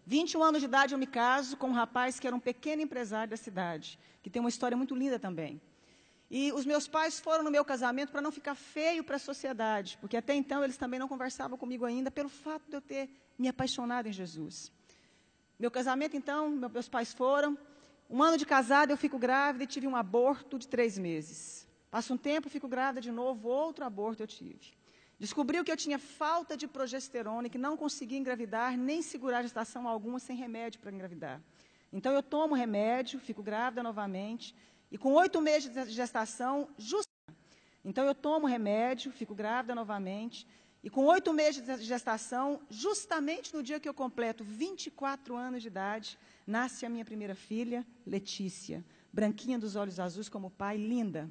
21 anos de idade eu me caso com um rapaz que era um pequeno empresário da cidade, que tem uma história muito linda também. E os meus pais foram no meu casamento para não ficar feio para a sociedade, porque até então eles também não conversavam comigo ainda, pelo fato de eu ter me apaixonado em Jesus. Meu casamento, então, meus pais foram. 1 ano de casada, eu fico grávida e tive um aborto de 3 meses. Passa um tempo, fico grávida de novo, outro aborto eu tive. Descobriu que eu tinha falta de progesterona e que não conseguia engravidar, nem segurar gestação alguma sem remédio para engravidar. Então, eu tomo remédio, fico grávida novamente. E com 8 meses de gestação, então eu tomo remédio, fico grávida novamente, e com 8 meses de gestação, justamente no dia que eu completo 24 anos de idade, nasce a minha primeira filha, Letícia, branquinha dos olhos azuis como o pai, linda.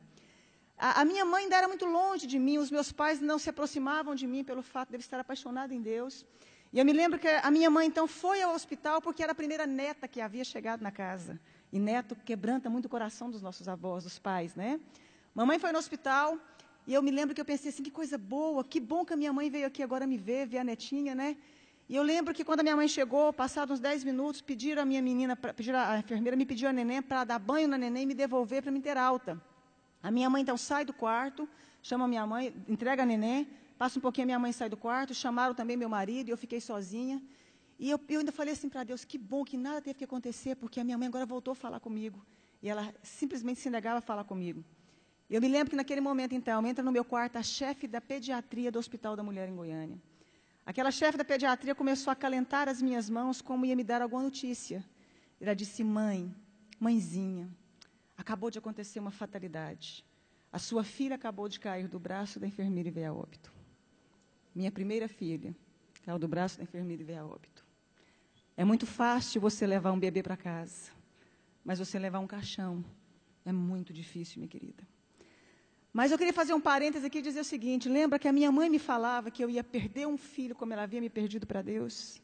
A minha mãe ainda era muito longe de mim, os meus pais não se aproximavam de mim pelo fato de eu estar apaixonada em Deus. E eu me lembro que a minha mãe, então, foi ao hospital porque era a primeira neta que havia chegado na casa. E neto quebranta muito o coração dos nossos avós, dos pais, né? Mamãe foi no hospital e eu me lembro que eu pensei assim, que coisa boa, que bom que a minha mãe veio aqui agora me ver a netinha, né? E eu lembro que quando a minha mãe chegou, passados uns 10 minutos, pediram a minha menina, a enfermeira me pediu a neném para dar banho na neném e me devolver para me ter alta. A minha mãe, então, sai do quarto, chama a minha mãe, entrega a neném, passa um pouquinho, a minha mãe sai do quarto, chamaram também meu marido e eu fiquei sozinha. E eu ainda falei assim para Deus, que bom que nada teve que acontecer, porque a minha mãe agora voltou a falar comigo. E ela simplesmente se negava a falar comigo. Eu me lembro que naquele momento, então, entra no meu quarto a chefe da pediatria do Hospital da Mulher em Goiânia. Aquela chefe da pediatria começou a acalentar as minhas mãos como ia me dar alguma notícia. Ela disse, mãezinha, acabou de acontecer uma fatalidade. A sua filha acabou de cair do braço da enfermeira e veio a óbito. Minha primeira filha caiu do braço da enfermeira e veio a óbito. É muito fácil você levar um bebê para casa, mas você levar um caixão é muito difícil, minha querida. Mas eu queria fazer um parêntese aqui e dizer o seguinte, lembra que a minha mãe me falava que eu ia perder um filho como ela havia me perdido para Deus?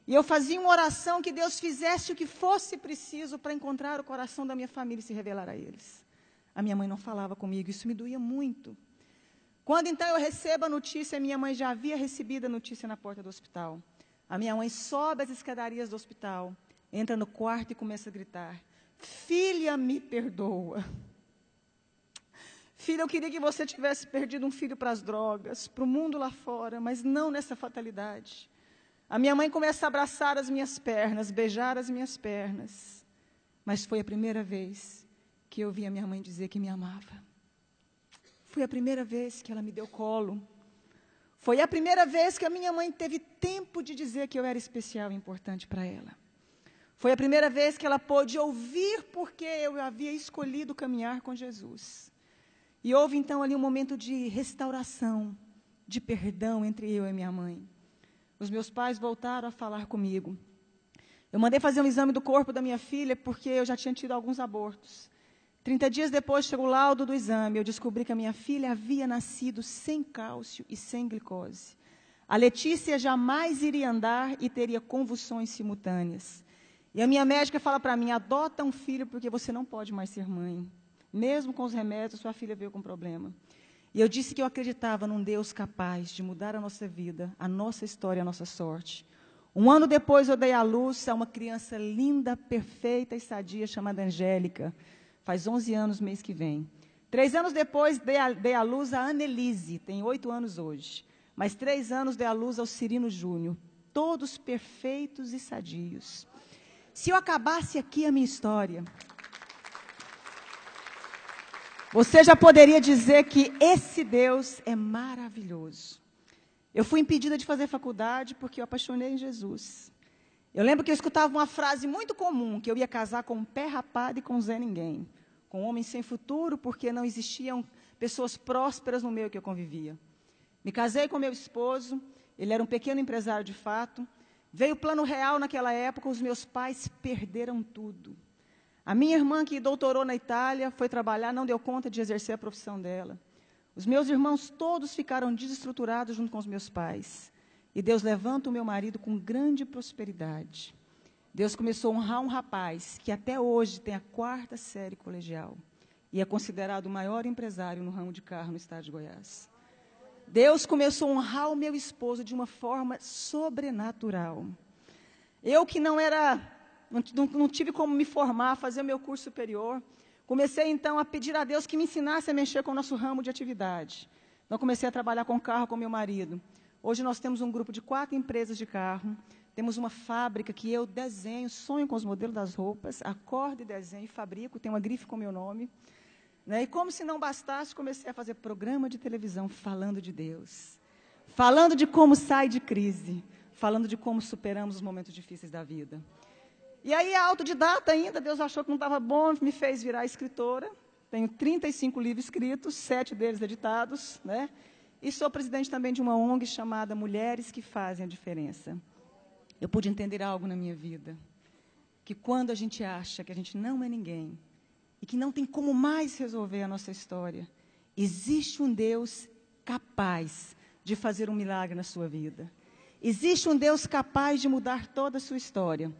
E eu fazia uma oração que Deus fizesse o que fosse preciso para encontrar o coração da minha família e se revelar a eles. A minha mãe não falava comigo, isso me doía muito. Quando então eu recebo a notícia, minha mãe já havia recebido a notícia na porta do hospital. A minha mãe sobe as escadarias do hospital, entra no quarto e começa a gritar, filha, me perdoa. Filha, eu queria que você tivesse perdido um filho para as drogas, para o mundo lá fora, mas não nessa fatalidade. A minha mãe começa a abraçar as minhas pernas, beijar as minhas pernas. Mas foi a primeira vez que eu vi a minha mãe dizer que me amava. Foi a primeira vez que ela me deu colo. Foi a primeira vez que a minha mãe teve tempo de dizer que eu era especial e importante para ela. Foi a primeira vez que ela pôde ouvir porque eu havia escolhido caminhar com Jesus. E houve então ali um momento de restauração, de perdão entre eu e minha mãe. Os meus pais voltaram a falar comigo. Eu mandei fazer um exame do corpo da minha filha porque eu já tinha tido alguns abortos. 30 dias depois chegou o laudo do exame. Eu descobri que a minha filha havia nascido sem cálcio e sem glicose. A Letícia jamais iria andar e teria convulsões simultâneas. E a minha médica fala para mim, adota um filho porque você não pode mais ser mãe. Mesmo com os remédios, sua filha veio com problema. E eu disse que eu acreditava num Deus capaz de mudar a nossa vida, a nossa história, a nossa sorte. 1 ano depois eu dei à luz a uma criança linda, perfeita e sadia chamada Angélica. Faz 11 anos mês que vem. 3 anos depois dei à luz a Annelise, tem 8 anos hoje. Mas 3 anos dei à luz ao Cirino Júnior. Todos perfeitos e sadios. Se eu acabasse aqui a minha história, você já poderia dizer que esse Deus é maravilhoso. Eu fui impedida de fazer faculdade porque eu apaixonei em Jesus. Eu lembro que eu escutava uma frase muito comum, que eu ia casar com um pé rapado e com um Zé Ninguém. Com um homem sem futuro, porque não existiam pessoas prósperas no meio que eu convivia. Me casei com meu esposo, ele era um pequeno empresário de fato. Veio o Plano Real naquela época, os meus pais perderam tudo. A minha irmã, que doutorou na Itália, foi trabalhar, não deu conta de exercer a profissão dela. Os meus irmãos todos ficaram desestruturados junto com os meus pais. E Deus levanta o meu marido com grande prosperidade. Deus começou a honrar um rapaz que até hoje tem a 4ª série colegial. E é considerado o maior empresário no ramo de carro no estado de Goiás. Deus começou a honrar o meu esposo de uma forma sobrenatural. Eu que não tive como me formar, fazer o meu curso superior, comecei então a pedir a Deus que me ensinasse a mexer com o nosso ramo de atividade. Então comecei a trabalhar com carro com meu marido. Hoje nós temos um grupo de 4 empresas de carro, temos uma fábrica que eu desenho, sonho com os modelos das roupas, acordo e desenho, fabrico, tenho uma grife com meu nome. Né? E como se não bastasse, comecei a fazer programa de televisão falando de Deus, falando de como sai de crise, falando de como superamos os momentos difíceis da vida. E aí, autodidata ainda, Deus achou que não estava bom, me fez virar escritora. Tenho 35 livros escritos, 7 deles editados, né? E sou presidente também de uma ONG chamada Mulheres que Fazem a Diferença. Eu pude entender algo na minha vida, que quando a gente acha que a gente não é ninguém, e que não tem como mais resolver a nossa história, existe um Deus capaz de fazer um milagre na sua vida. Existe um Deus capaz de mudar toda a sua história.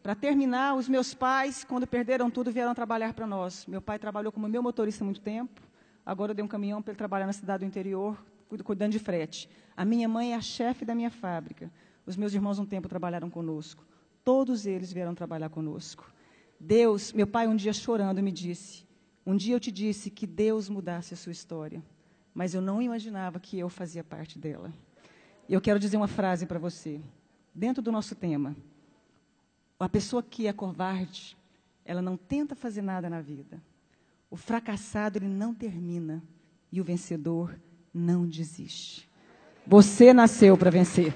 Para terminar, os meus pais, quando perderam tudo, vieram trabalhar para nós. Meu pai trabalhou como meu motorista há muito tempo, agora eu dei um caminhão para ele trabalhar na cidade do interior, cuidando de frete. A minha mãe é a chefe da minha fábrica. Os meus irmãos um tempo trabalharam conosco. Todos eles vieram trabalhar conosco. Deus, meu pai um dia chorando me disse, um dia eu te disse que Deus mudasse a sua história, mas eu não imaginava que eu fazia parte dela. E eu quero dizer uma frase para você, dentro do nosso tema. A pessoa que é covarde, ela não tenta fazer nada na vida. O fracassado, ele não termina, e o vencedor não desiste. Você nasceu para vencer.